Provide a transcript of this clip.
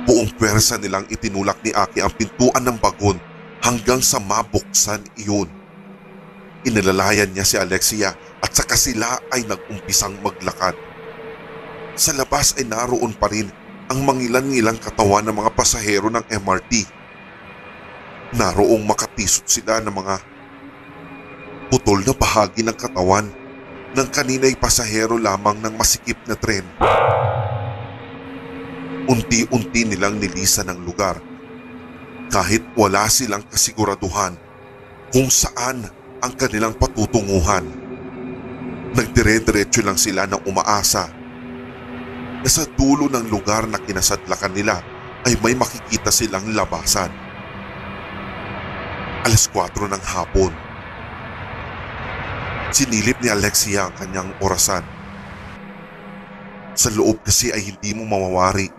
Buong pwersa nilang itinulak ni Aki ang pintuan ng bagon hanggang sa mabuksan iyon. Inalalayan niya si Alexia at saka sila ay nag-umpisang maglakad. Sa labas ay naroon pa rin ang mangilan-ngilang katawan ng mga pasahero ng MRT. Naroong makatisot sila ng mga putol na bahagi ng katawan ng kanina'y pasahero lamang ng masikip na tren. Unti-unti nilang nilisan ang lugar kahit wala silang kasiguraduhan kung saan ang kanilang patutunguhan. Nagdire-diretso lang sila ng umaasa na sa dulo ng lugar na kinasadlakan nila ay may makikita silang labasan. 4:00 ng hapon. Sinilip ni Alexia ang kanyang orasan. Sa loob kasi ay hindi mo mawawari